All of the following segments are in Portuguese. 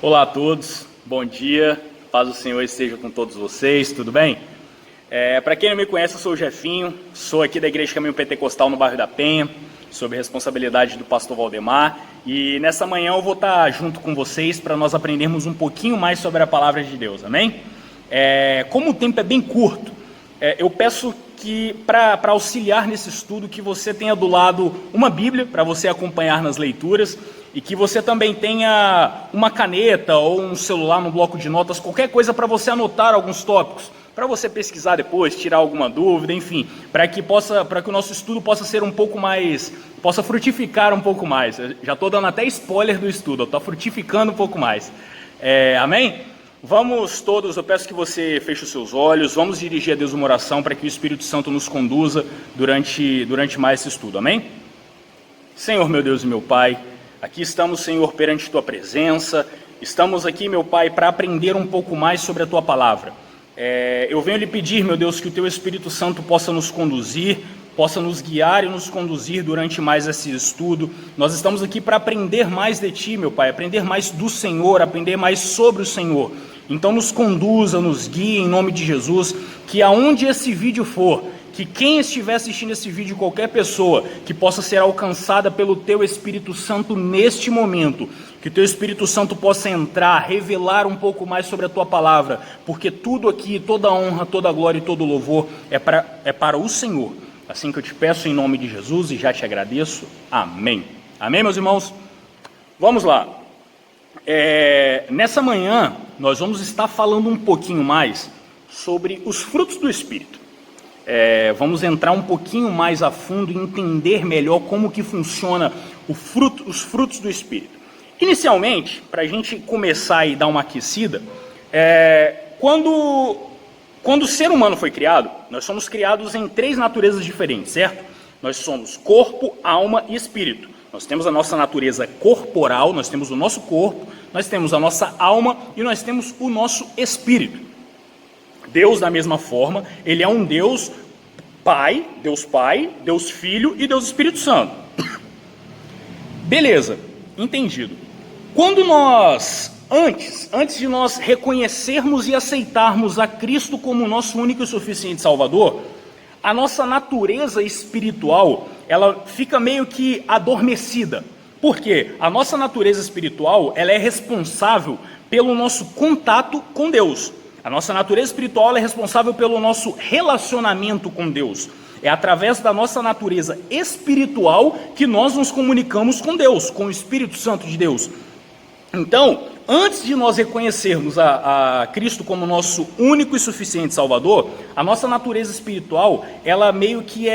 Olá a todos, bom dia, paz do Senhor esteja com todos vocês, tudo bem? Para quem não me conhece, eu sou o Jefinho, sou aqui da Igreja Caminho Pentecostal no bairro da Penha, sob a responsabilidade do pastor Valdemar, e nessa manhã eu vou estar junto com vocês para nós aprendermos um pouquinho mais sobre a palavra de Deus, amém? Como o tempo é bem curto, eu peço que para auxiliar nesse estudo que você tenha do lado uma Bíblia para você acompanhar nas leituras e que você também tenha uma caneta ou um celular no bloco de notas, qualquer coisa para você anotar alguns tópicos, para você pesquisar depois, tirar alguma dúvida, enfim, para que o nosso estudo possa ser um pouco mais, possa frutificar um pouco mais. Eu já estou dando até spoiler do estudo, eu estou frutificando um pouco mais. Amém? Vamos todos, eu peço que você feche os seus olhos, vamos dirigir a Deus uma oração para que o Espírito Santo nos conduza durante mais esse estudo, amém? Senhor, meu Deus e meu Pai, aqui estamos, Senhor, perante Tua presença, estamos aqui, meu Pai, para aprender um pouco mais sobre a Tua palavra. Eu venho lhe pedir, meu Deus, que o Teu Espírito Santo possa nos conduzir, possa nos guiar e nos conduzir durante mais esse estudo. Nós estamos aqui para aprender mais de Ti, meu Pai, aprender mais do Senhor, aprender mais sobre o Senhor. Então nos conduza, nos guie em nome de Jesus, que aonde esse vídeo for, que quem estiver assistindo esse vídeo, qualquer pessoa, que possa ser alcançada pelo Teu Espírito Santo neste momento, que o Teu Espírito Santo possa entrar, revelar um pouco mais sobre a Tua palavra, porque tudo aqui, toda honra, toda glória e todo louvor é para o Senhor. Assim que eu te peço em nome de Jesus e já te agradeço. Amém. Amém, meus irmãos? Vamos lá. Nessa manhã, nós vamos estar falando um pouquinho mais sobre os frutos do Espírito. Vamos entrar um pouquinho mais a fundo e entender melhor como que funciona os frutos do Espírito. Inicialmente, para a gente começar e dar uma aquecida, quando o ser humano foi criado, nós somos criados em 3 naturezas diferentes, certo? Nós somos corpo, alma e espírito. Nós temos a nossa natureza corporal, nós temos o nosso corpo, nós temos a nossa alma e nós temos o nosso espírito. Deus, da mesma forma, Ele é um Deus Pai, Deus Filho e Deus Espírito Santo. Beleza, entendido. Quando antes de nós reconhecermos e aceitarmos a Cristo como nosso único e suficiente Salvador, a nossa natureza espiritual, ela fica meio que adormecida. Por quê? A nossa natureza espiritual, ela é responsável pelo nosso contato com Deus. A nossa natureza espiritual ela é responsável pelo nosso relacionamento com Deus. É através da nossa natureza espiritual que nós nos comunicamos com Deus, com o Espírito Santo de Deus. Então, antes de nós reconhecermos a Cristo como nosso único e suficiente Salvador, a nossa natureza espiritual, ela meio que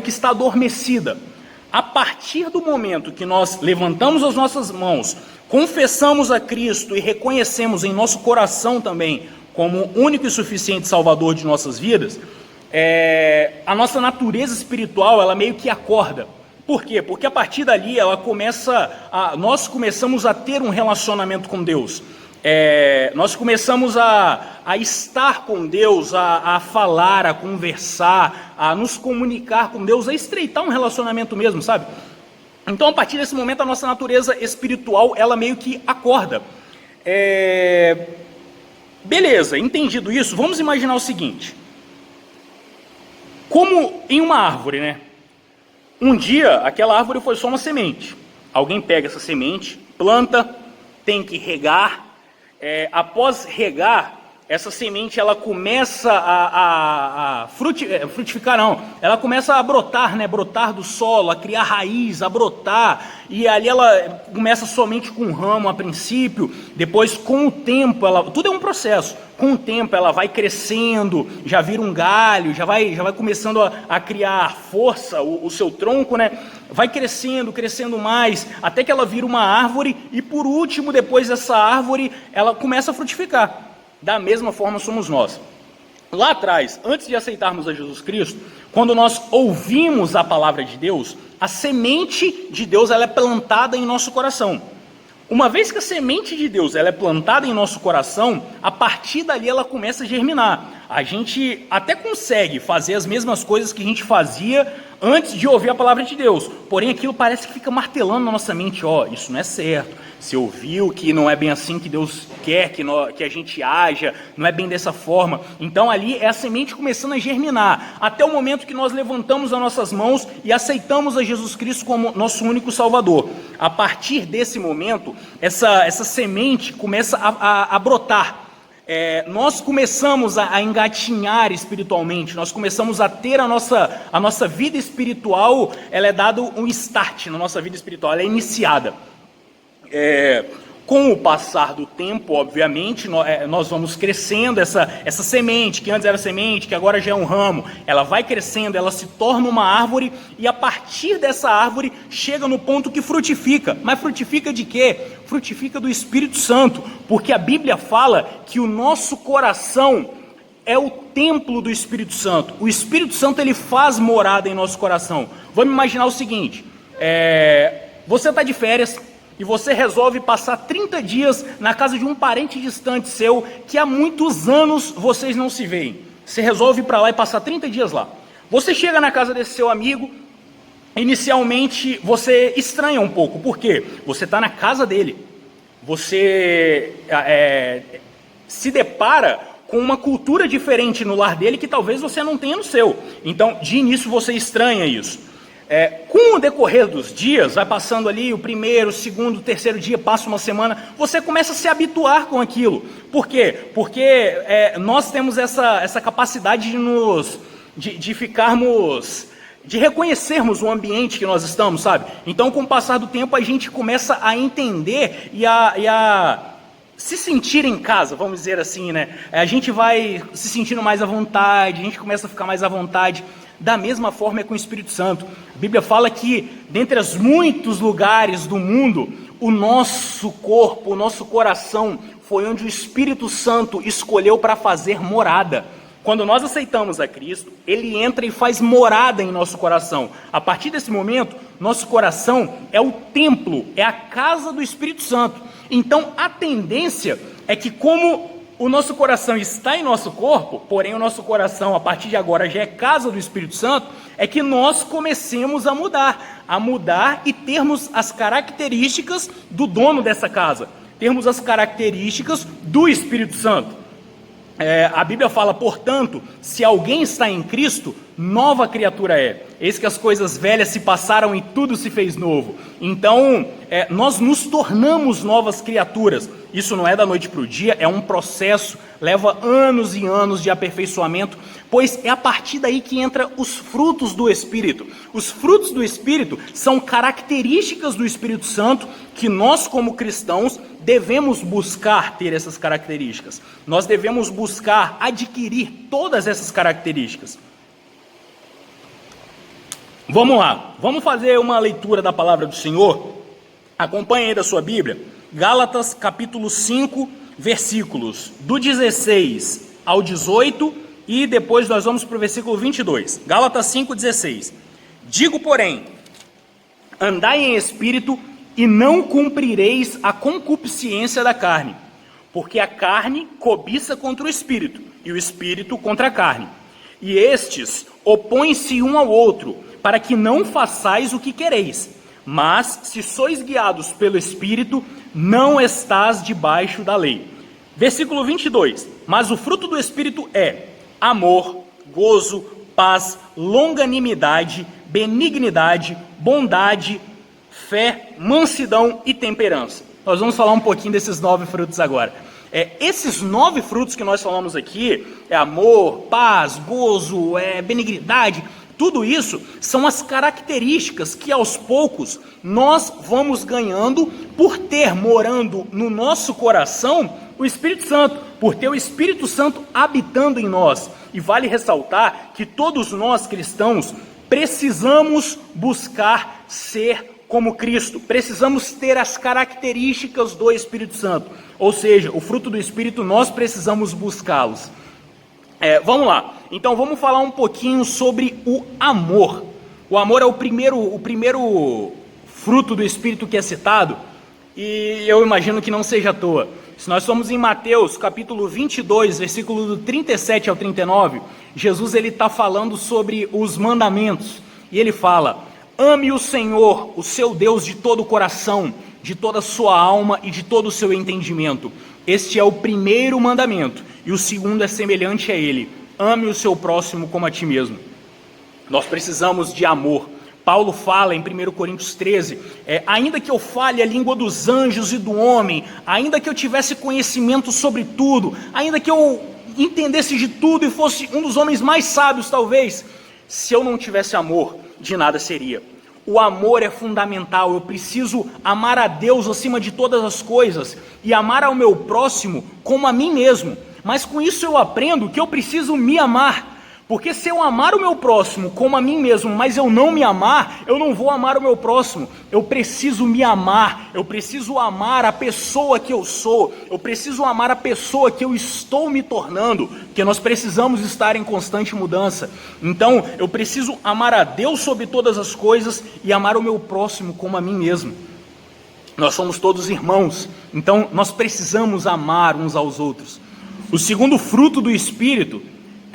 está adormecida. A partir do momento que nós levantamos as nossas mãos, confessamos a Cristo e reconhecemos em nosso coração também como único e suficiente Salvador de nossas vidas, a nossa natureza espiritual, ela meio que acorda. Por quê? Porque a partir dali nós começamos a ter um relacionamento com Deus. Nós começamos a estar com Deus, a falar, a conversar, a nos comunicar com Deus, a estreitar um relacionamento mesmo, sabe? Então, a partir desse momento, a nossa natureza espiritual, ela meio que acorda. Beleza, entendido isso, vamos imaginar o seguinte. Como em uma árvore, né? Um dia, aquela árvore foi só uma semente. Alguém pega essa semente, planta, tem que regar. Após regar, essa semente ela começa a frutificar, não. Ela começa a brotar, né? Brotar do solo, a criar raiz, a brotar. E ali ela começa somente com um ramo a princípio. Depois, com o tempo, tudo é um processo. Com o tempo ela vai crescendo, já vira um galho, já vai começando a criar força, o seu tronco, né? Vai crescendo mais, até que ela vira uma árvore e por último, depois dessa árvore, ela começa a frutificar. Da mesma forma somos nós. Lá atrás, antes de aceitarmos a Jesus Cristo, quando nós ouvimos a palavra de Deus, a semente de Deus ela é plantada em nosso coração. Uma vez que a semente de Deus ela é plantada em nosso coração, a partir dali ela começa a germinar. A gente até consegue fazer as mesmas coisas que a gente fazia antes de ouvir a palavra de Deus, porém aquilo parece que fica martelando na nossa mente, isso não é certo, você ouviu que não é bem assim que Deus quer que a gente haja, não é bem dessa forma. Então ali é a semente começando a germinar, até o momento que nós levantamos as nossas mãos e aceitamos a Jesus Cristo como nosso único Salvador. A partir desse momento, essa semente começa a brotar. Nós começamos a engatinhar espiritualmente, nós começamos a ter a nossa vida espiritual, ela é dado um start na nossa vida espiritual, ela é iniciada. Com o passar do tempo, obviamente, nós vamos crescendo, essa semente, que antes era semente, que agora já é um ramo, ela vai crescendo, ela se torna uma árvore, e a partir dessa árvore chega no ponto que frutifica. Mas frutifica de quê? Frutifica do Espírito Santo, porque a Bíblia fala que o nosso coração é o templo do Espírito Santo. O Espírito Santo, ele faz morada em nosso coração. Vamos imaginar o seguinte, você está de férias, e você resolve passar 30 dias na casa de um parente distante seu, que há muitos anos vocês não se veem. Você resolve ir para lá e passar 30 dias lá. Você chega na casa desse seu amigo, inicialmente você estranha um pouco. Por quê? Você está na casa dele. Você se depara com uma cultura diferente no lar dele que talvez você não tenha no seu. Então, de início, você estranha isso. Com o decorrer dos dias, vai passando ali o primeiro, o segundo, o terceiro dia, passa uma semana, você começa a se habituar com aquilo. Por quê? Porque nós temos essa capacidade de reconhecermos o ambiente que nós estamos, sabe? Então, com o passar do tempo, a gente começa a entender e a se sentir em casa, vamos dizer assim, né? A gente vai se sentindo mais à vontade, a gente começa a ficar mais à vontade. Da mesma forma é com o Espírito Santo. A Bíblia fala que, dentre os muitos lugares do mundo, o nosso corpo, o nosso coração, foi onde o Espírito Santo escolheu para fazer morada. Quando nós aceitamos a Cristo, Ele entra e faz morada em nosso coração. A partir desse momento, nosso coração é o templo, é a casa do Espírito Santo. Então, a tendência é que, como o nosso coração está em nosso corpo, porém o nosso coração, a partir de agora, já é casa do Espírito Santo, é que nós comecemos a mudar e termos as características do dono dessa casa, termos as características do Espírito Santo. A Bíblia fala, portanto, se alguém está em Cristo, nova criatura é. Eis que as coisas velhas se passaram e tudo se fez novo. Então, nós nos tornamos novas criaturas. Isso não é da noite para o dia, é um processo, leva anos e anos de aperfeiçoamento, pois é a partir daí que entra os frutos do Espírito. Os frutos do Espírito são características do Espírito Santo que nós, como cristãos, devemos buscar ter essas características. Nós devemos buscar adquirir todas essas características. Vamos lá, vamos fazer uma leitura da palavra do Senhor. Acompanhe aí da sua Bíblia, Gálatas capítulo 5, versículos do 16 ao 18, e depois nós vamos para o versículo 22. Gálatas 5, 16. Digo, porém, andai em espírito e não cumprireis a concupiscência da carne, porque a carne cobiça contra o espírito, e o espírito contra a carne. E estes opõem-se um ao outro, para que não façais o que quereis. Mas, se sois guiados pelo Espírito, não estás debaixo da lei. Versículo 22. Mas o fruto do Espírito é amor, gozo, paz, longanimidade, benignidade, bondade, fé, mansidão e temperança. Nós vamos falar um pouquinho desses 9 frutos agora. Esses 9 frutos que nós falamos aqui, amor, paz, gozo, benignidade, tudo isso são as características que aos poucos nós vamos ganhando por ter morando no nosso coração o Espírito Santo, por ter o Espírito Santo habitando em nós. E vale ressaltar que todos nós cristãos precisamos buscar ser como Cristo, precisamos ter as características do Espírito Santo, ou seja, o fruto do Espírito nós precisamos buscá-los. Vamos lá, então vamos falar um pouquinho sobre o amor. O amor é o primeiro fruto do Espírito que é citado, e eu imagino que não seja à toa. Se nós formos em Mateus, capítulo 22, versículo do 37 ao 39, Jesus está falando sobre os mandamentos. E ele fala: ame o Senhor, o seu Deus, de todo o coração, de toda a sua alma e de todo o seu entendimento. Este é o primeiro mandamento. E o segundo é semelhante a ele: ame o seu próximo como a ti mesmo. Nós precisamos de amor. Paulo fala em 1 Coríntios 13, ainda que eu fale a língua dos anjos e do homem, ainda que eu tivesse conhecimento sobre tudo, ainda que eu entendesse de tudo e fosse um dos homens mais sábios talvez, se eu não tivesse amor, de nada seria. O amor é fundamental. Eu preciso amar a Deus acima de todas as coisas e amar ao meu próximo como a mim mesmo. Mas com isso eu aprendo que eu preciso me amar. Porque se eu amar o meu próximo como a mim mesmo, mas eu não me amar, eu não vou amar o meu próximo. Eu preciso me amar, eu preciso amar a pessoa que eu sou, eu preciso amar a pessoa que eu estou me tornando, porque nós precisamos estar em constante mudança. Então, eu preciso amar a Deus sobre todas as coisas e amar o meu próximo como a mim mesmo. Nós somos todos irmãos, então nós precisamos amar uns aos outros. O segundo fruto do Espírito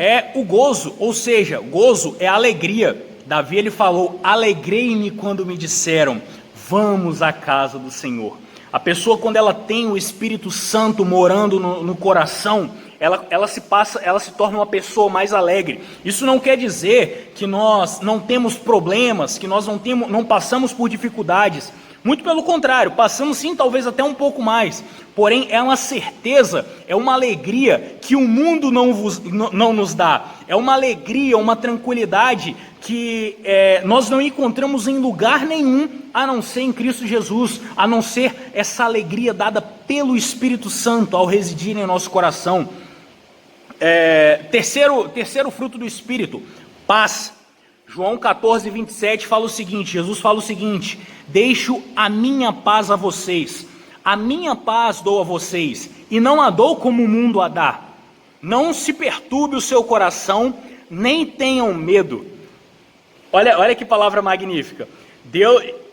é o gozo, ou seja, gozo é alegria. Davi ele falou: alegrei-me quando me disseram, vamos à casa do Senhor. A pessoa, quando ela tem o Espírito Santo morando no coração, ela se torna uma pessoa mais alegre. Isso não quer dizer que nós não temos problemas, que nós não passamos por dificuldades. Muito pelo contrário, passamos sim, talvez até um pouco mais. Porém, é uma certeza, é uma alegria que o mundo não nos dá. É uma alegria, uma tranquilidade que nós não encontramos em lugar nenhum, a não ser em Cristo Jesus, a não ser essa alegria dada pelo Espírito Santo ao residir em nosso coração. Terceiro fruto do Espírito, paz. João 14, 27 fala o seguinte, Jesus fala o seguinte: deixo a minha paz a vocês, a minha paz dou a vocês, e não a dou como o mundo a dá. Não se perturbe o seu coração, nem tenham medo. Olha que palavra magnífica.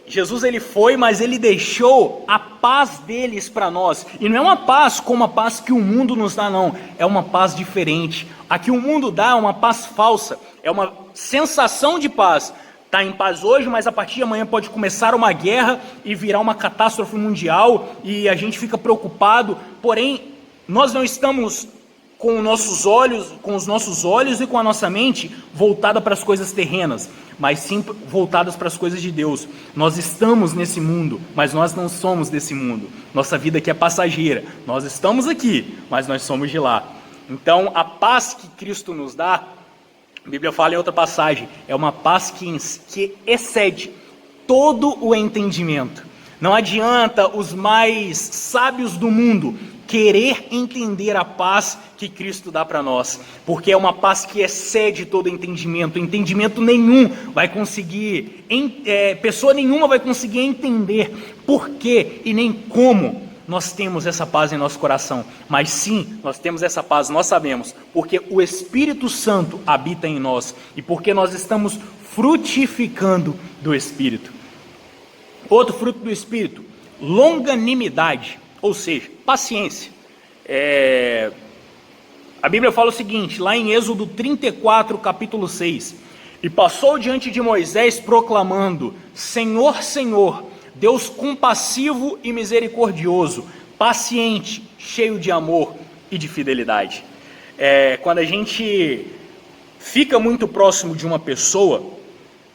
Jesus ele foi, mas ele deixou a paz deles para nós. E não é uma paz como a paz que o mundo nos dá, não. É uma paz diferente. A que o mundo dá é uma paz falsa. É uma sensação de paz. Está em paz hoje, mas a partir de amanhã pode começar uma guerra e virar uma catástrofe mundial. E a gente fica preocupado. Porém, nós não estamos com os nossos olhos e com a nossa mente voltada para as coisas terrenas, mas sim voltadas para as coisas de Deus. Nós estamos nesse mundo, mas nós não somos desse mundo. Nossa vida aqui é passageira. Nós estamos aqui, mas nós somos de lá. Então, a paz que Cristo nos dá, a Bíblia fala em outra passagem, é uma paz que excede todo o entendimento. Não adianta os mais sábios do mundo querer entender a paz que Cristo dá para nós, porque é uma paz que excede todo entendimento. Entendimento nenhum vai conseguir, pessoa nenhuma vai conseguir entender por que e nem como nós temos essa paz em nosso coração. Mas sim, nós temos essa paz, nós sabemos, porque o Espírito Santo habita em nós e porque nós estamos frutificando do Espírito. Outro fruto do Espírito, longanimidade, ou seja, paciência. A Bíblia fala o seguinte, lá em Êxodo 34, capítulo 6, e passou diante de Moisés proclamando, Senhor, Senhor, Deus compassivo e misericordioso, paciente, cheio de amor e de fidelidade. Quando a gente fica muito próximo de uma pessoa,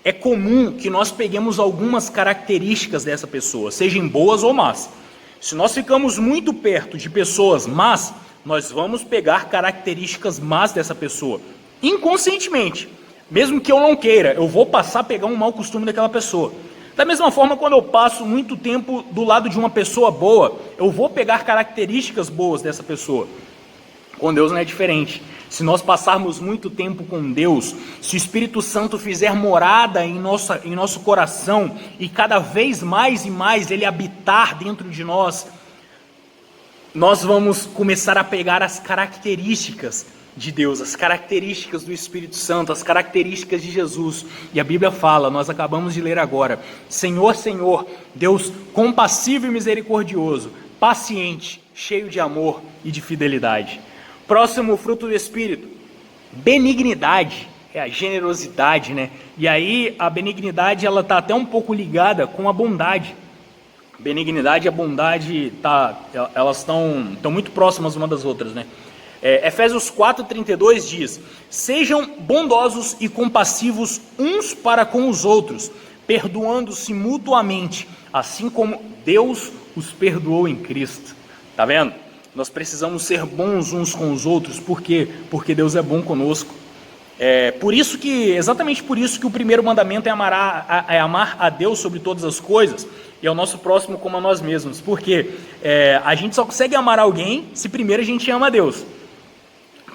é comum que nós peguemos algumas características dessa pessoa, sejam boas ou más. Se nós ficamos muito perto de pessoas más, nós vamos pegar características más dessa pessoa, inconscientemente. Mesmo que eu não queira, eu vou passar a pegar um mau costume daquela pessoa. Da mesma forma, quando eu passo muito tempo do lado de uma pessoa boa, eu vou pegar características boas dessa pessoa. Com Deus não é diferente. Se nós passarmos muito tempo com Deus, se o Espírito Santo fizer morada em nosso coração e cada vez mais e mais Ele habitar dentro de nós, nós vamos começar a pegar as características de Deus, as características do Espírito Santo, as características de Jesus. E a Bíblia fala, nós acabamos de ler agora, Senhor, Senhor, Deus compassivo e misericordioso, paciente, cheio de amor e de fidelidade. Próximo fruto do Espírito, benignidade, é a generosidade, né? E aí a benignidade, ela está até um pouco ligada com a bondade. Benignidade e a bondade, elas estão muito próximas uma das outras, né? Efésios 4:32 diz: sejam bondosos e compassivos uns para com os outros, perdoando-se mutuamente, assim como Deus os perdoou em Cristo. Tá vendo? Nós precisamos ser bons uns com os outros. Por quê? Porque Deus é bom conosco. Exatamente por isso que o primeiro mandamento é amar a Deus sobre todas as coisas e ao nosso próximo como a nós mesmos. Porque a gente só consegue amar alguém se primeiro a gente ama a Deus.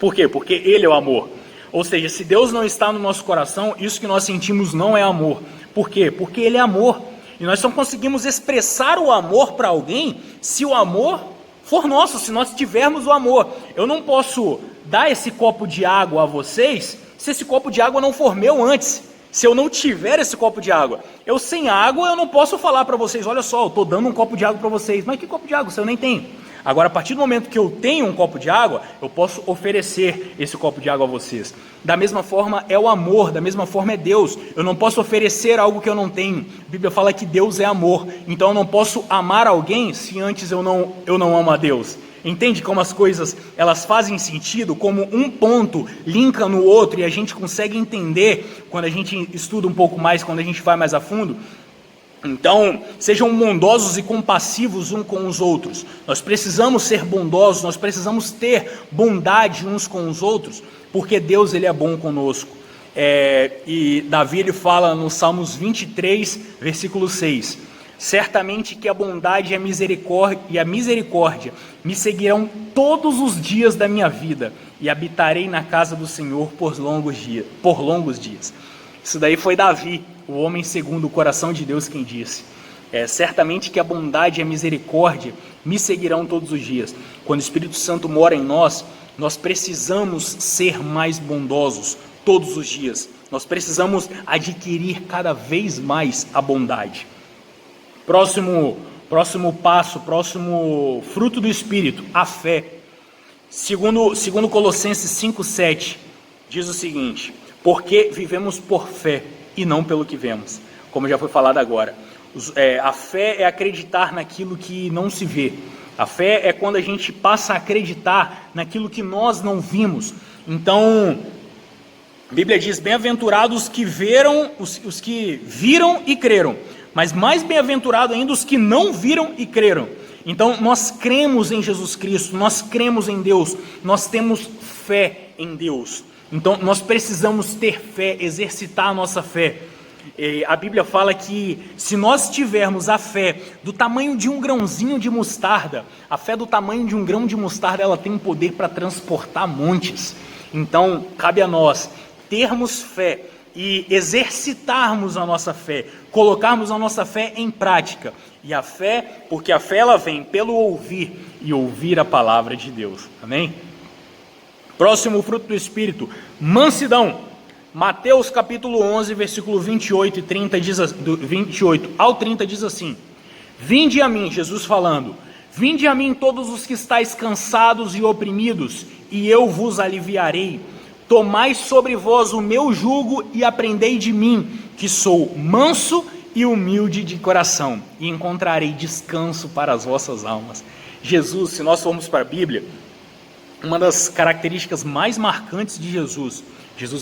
Por quê? Porque Ele é o amor. Ou seja, se Deus não está no nosso coração, isso que nós sentimos não é amor. Por quê? Porque Ele é amor. E nós só conseguimos expressar o amor para alguém se o amor for nosso, se nós tivermos o amor. Eu não posso dar esse copo de água a vocês se esse copo de água não for meu antes. Se eu não tiver esse copo de água, eu sem água, eu não posso falar para vocês: olha só, eu estou dando um copo de água para vocês. Mas que copo de água? Se eu nem tenho. Agora, a partir do momento que eu tenho um copo de água, eu posso oferecer esse copo de água a vocês. Da mesma forma é o amor, da mesma forma é Deus. Eu não posso oferecer algo que eu não tenho. A Bíblia fala que Deus é amor. Então eu não posso amar alguém se antes eu não amo a Deus. Entende como as coisas elas fazem sentido, como um ponto linka no outro e a gente consegue entender quando a gente estuda um pouco mais, quando a gente vai mais a fundo? Então, sejam bondosos e compassivos uns com os outros. Nós precisamos ser bondosos, nós precisamos ter bondade uns com os outros, porque Deus ele é bom conosco. E Davi ele fala no Salmos 23, versículo 6: certamente que a bondade e a misericórdia me seguirão todos os dias da minha vida, e habitarei na casa do Senhor por longos dias. Isso daí foi Davi, o homem segundo o coração de Deus, quem disse. Certamente que a bondade e a misericórdia me seguirão todos os dias. Quando o Espírito Santo mora em nós, nós precisamos ser mais bondosos todos os dias. Nós precisamos adquirir cada vez mais a bondade. Próximo passo, próximo fruto do Espírito, a fé. Segundo Colossenses 5:7, diz o seguinte: porque vivemos por fé e não pelo que vemos, como já foi falado agora. A fé é acreditar naquilo que não se vê. A fé é quando a gente passa a acreditar naquilo que nós não vimos. Então, a Bíblia diz: bem-aventurados os que viram e creram, mas mais bem-aventurado ainda os que não viram e creram. Então, nós cremos em Jesus Cristo, nós cremos em Deus, nós temos fé em Deus. Então, nós precisamos ter fé, exercitar a nossa fé. A Bíblia fala que se nós tivermos a fé do tamanho de um grãozinho de mostarda, a fé do tamanho de um grão de mostarda, ela tem poder para transportar montes. Então, cabe a nós termos fé e exercitarmos a nossa fé, colocarmos a nossa fé em prática. E a fé, porque a fé ela vem pelo ouvir e ouvir a palavra de Deus. Amém? Próximo fruto do Espírito, mansidão. Mateus capítulo 11, versículo 28 e 30 do 28 ao 30 diz assim: vinde a mim, Jesus falando, vinde a mim todos os que estáis cansados e oprimidos, e eu vos aliviarei. Tomai sobre vós o meu jugo e aprendei de mim, que sou manso e humilde de coração, e encontrarei descanso para as vossas almas. Jesus, se nós formos para a Bíblia, uma das características mais marcantes de Jesus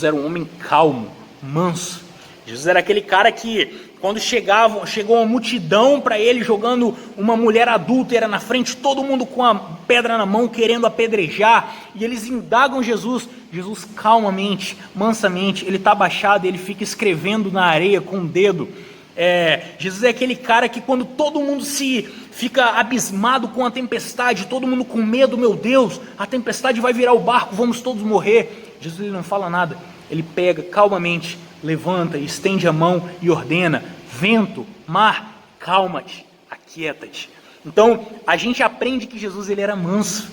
era um homem calmo, manso. Jesus era aquele cara que, quando chegou uma multidão para ele, jogando uma mulher adúltera na frente, todo mundo com a pedra na mão, querendo apedrejar, e eles indagam Jesus. Jesus calmamente, mansamente, ele está abaixado, ele fica escrevendo na areia com o dedo. Jesus é aquele cara que, quando todo mundo fica abismado com a tempestade, todo mundo com medo, meu Deus, a tempestade vai virar o barco, vamos todos morrer. Jesus ele não fala nada, ele pega calmamente, levanta, estende a mão e ordena: vento, mar, calma-te, aquieta-te. Então, a gente aprende que Jesus ele era manso,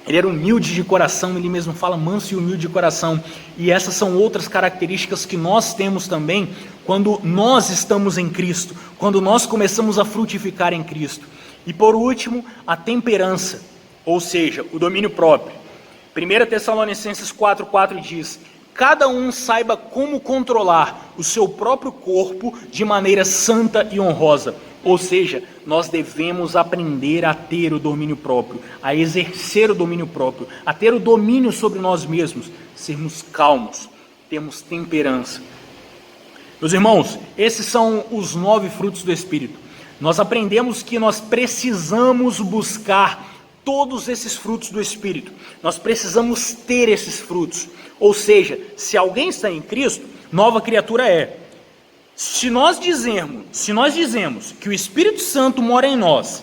ele era humilde de coração, ele mesmo fala manso e humilde de coração. E essas são outras características que nós temos também quando nós estamos em Cristo, quando nós começamos a frutificar em Cristo. E por último, a temperança, ou seja, o domínio próprio. 1 Tessalonicenses 4,4 diz: cada um saiba como controlar o seu próprio corpo de maneira santa e honrosa. Ou seja, nós devemos aprender a ter o domínio próprio, a exercer o domínio próprio, a ter o domínio sobre nós mesmos, sermos calmos, termos temperança. Meus irmãos, esses são os 9 frutos do Espírito. Nós aprendemos que nós precisamos buscar todos esses frutos do Espírito. Nós precisamos ter esses frutos. Ou seja, se alguém está em Cristo, nova criatura é. Se nós dizemos que o Espírito Santo mora em nós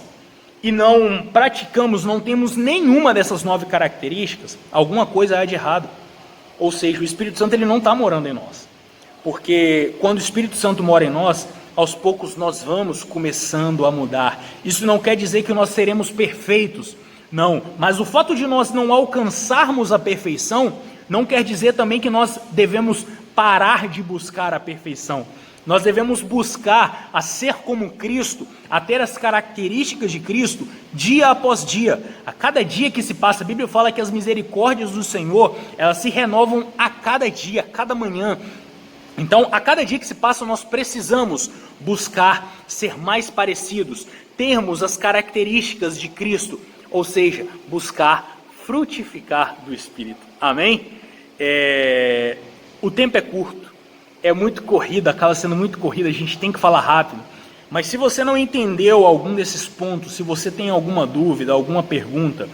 e não praticamos, não temos nenhuma dessas 9 características, alguma coisa há de errado. Ou seja, o Espírito Santo ele não está morando em nós. Porque quando o Espírito Santo mora em nós, aos poucos nós vamos começando a mudar. Isso não quer dizer que nós seremos perfeitos, não. Mas o fato de nós não alcançarmos a perfeição, não quer dizer também que nós devemos parar de buscar a perfeição. Nós devemos buscar a ser como Cristo, a ter as características de Cristo, dia após dia. A cada dia que se passa, a Bíblia fala que as misericórdias do Senhor, elas se renovam a cada dia, a cada manhã. Então, a cada dia que se passa, nós precisamos buscar ser mais parecidos, termos as características de Cristo, ou seja, buscar frutificar do Espírito. Amém? O tempo é curto. É muito corrida, acaba sendo muito corrida, a gente tem que falar rápido. Mas se você não entendeu algum desses pontos, se você tem alguma dúvida, alguma pergunta,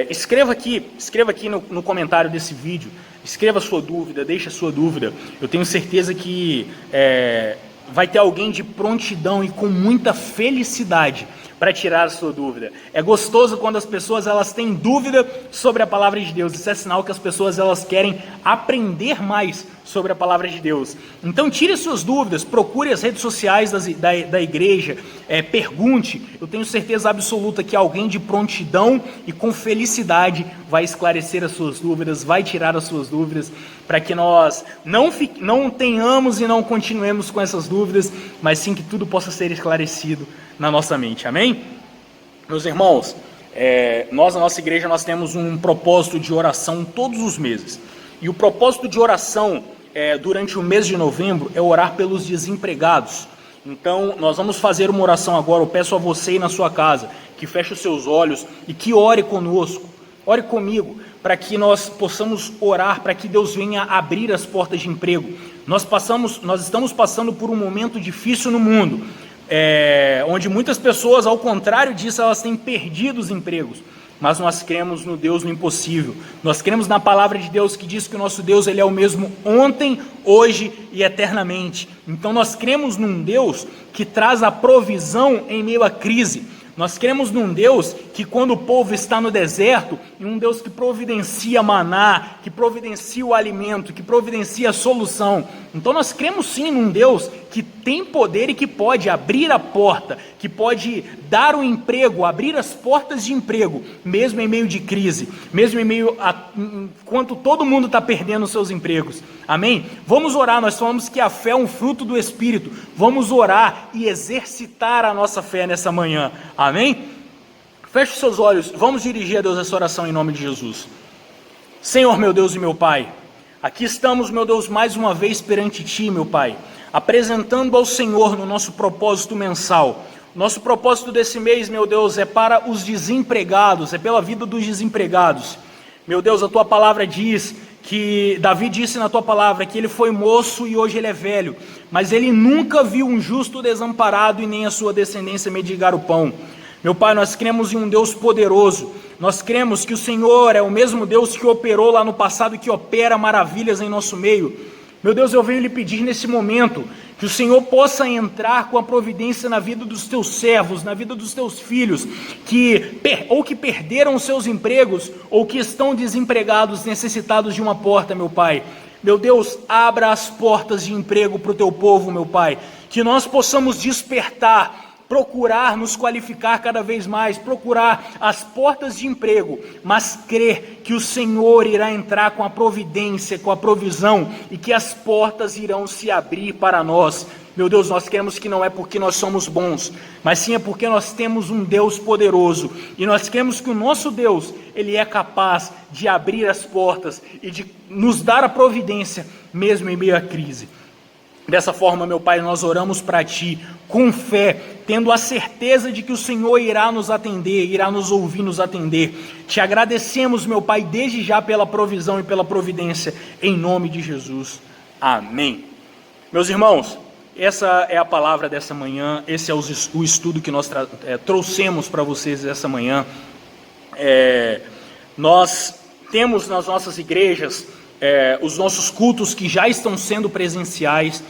escreva aqui no comentário desse vídeo, escreva a sua dúvida, deixe a sua dúvida. Eu tenho certeza que vai ter alguém de prontidão e com muita felicidade para tirar a sua dúvida. É gostoso quando as pessoas elas têm dúvida sobre a palavra de Deus. Isso é sinal que as pessoas elas querem aprender mais sobre a palavra de Deus. Então tire as suas dúvidas, procure as redes sociais da igreja, pergunte. Eu tenho certeza absoluta que alguém de prontidão e com felicidade vai esclarecer as suas dúvidas, vai tirar as suas dúvidas, para que nós não tenhamos e não continuemos com essas dúvidas, mas sim que tudo possa ser esclarecido na nossa mente. Amém? Meus irmãos, nós na nossa igreja nós temos um propósito de oração todos os meses. E o propósito de oração durante o mês de novembro é orar pelos desempregados. Então nós vamos fazer uma oração agora. Eu peço a você aí na sua casa que feche os seus olhos e que ore conosco, ore comigo, para que nós possamos orar, para que Deus venha abrir as portas de emprego. Nós estamos passando por um momento difícil no mundo, onde muitas pessoas, ao contrário disso, elas têm perdido os empregos. Mas nós cremos no Deus do impossível. Nós cremos na palavra de Deus que diz que o nosso Deus ele é o mesmo ontem, hoje e eternamente. Então nós cremos num Deus que traz a provisão em meio à crise. Nós cremos num Deus que quando o povo está no deserto, em um Deus que providencia maná, que providencia o alimento, que providencia a solução. Então nós cremos sim num Deus que tem poder e que pode abrir a porta, que pode dar o emprego, abrir as portas de emprego, mesmo em meio de crise, mesmo em meio enquanto todo mundo está perdendo os seus empregos. Amém? Vamos orar, nós falamos que a fé é um fruto do Espírito. Vamos orar e exercitar a nossa fé nessa manhã. Amém? Feche os seus olhos, vamos dirigir a Deus essa oração em nome de Jesus. Senhor, meu Deus e meu Pai, aqui estamos, meu Deus, mais uma vez perante Ti, meu Pai, apresentando ao Senhor no nosso propósito mensal. Nosso propósito desse mês, meu Deus, é para os desempregados, é pela vida dos desempregados. Meu Deus, a Tua palavra diz que Davi disse na Tua palavra que ele foi moço e hoje ele é velho, mas ele nunca viu um justo desamparado e nem a sua descendência mendigar o pão. Meu Pai, nós cremos em um Deus poderoso, nós cremos que o Senhor é o mesmo Deus que operou lá no passado e que opera maravilhas em nosso meio. Meu Deus, eu venho lhe pedir nesse momento que o Senhor possa entrar com a providência na vida dos teus servos, na vida dos teus filhos, que perderam os seus empregos, ou que estão desempregados, necessitados de uma porta, meu Pai. Meu Deus, abra as portas de emprego para o teu povo, meu Pai, que nós possamos despertar, procurar nos qualificar cada vez mais, procurar as portas de emprego, mas crer que o Senhor irá entrar com a providência, com a provisão, e que as portas irão se abrir para nós. Meu Deus, nós cremos que não é porque nós somos bons, mas sim é porque nós temos um Deus poderoso. E nós cremos que o nosso Deus, Ele é capaz de abrir as portas e de nos dar a providência, mesmo em meio à crise. Dessa forma, meu Pai, nós oramos para Ti, com fé, tendo a certeza de que o Senhor irá nos atender, irá nos ouvir, nos atender. Te agradecemos, meu Pai, desde já pela provisão e pela providência, em nome de Jesus. Amém. Meus irmãos, essa é a palavra dessa manhã, esse é o estudo que nós trouxemos para vocês essa manhã. Nós temos nas nossas igrejas os nossos cultos que já estão sendo presenciais,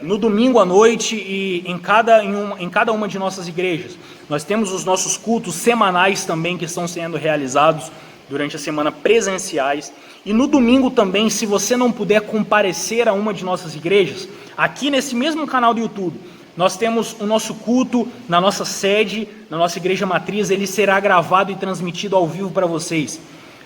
no domingo à noite e em cada uma de nossas igrejas. Nós temos os nossos cultos semanais também que estão sendo realizados durante a semana presenciais. E no domingo também, se você não puder comparecer a uma de nossas igrejas, aqui nesse mesmo canal do YouTube, nós temos o nosso culto na nossa sede, na nossa igreja matriz. Ele será gravado e transmitido ao vivo para vocês.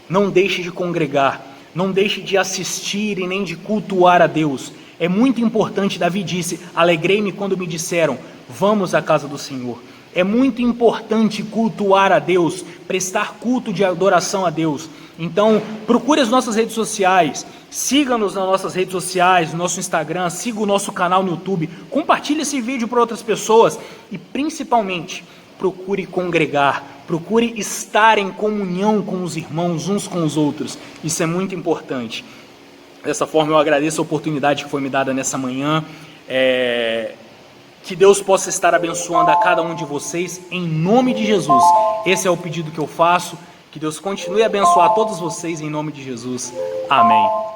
Não deixe de congregar, não deixe de assistir e nem de cultuar a Deus. É muito importante, Davi disse, alegrei-me quando me disseram, vamos à casa do Senhor. É muito importante cultuar a Deus, prestar culto de adoração a Deus. Então, procure as nossas redes sociais, siga-nos nas nossas redes sociais, no nosso Instagram, siga o nosso canal no YouTube, compartilhe esse vídeo para outras pessoas e, principalmente, procure congregar, procure estar em comunhão com os irmãos, uns com os outros. Isso é muito importante. Dessa forma, eu agradeço a oportunidade que foi me dada nessa manhã. Que Deus possa estar abençoando a cada um de vocês, em nome de Jesus. Esse é o pedido que eu faço. Que Deus continue a abençoar todos vocês, em nome de Jesus. Amém.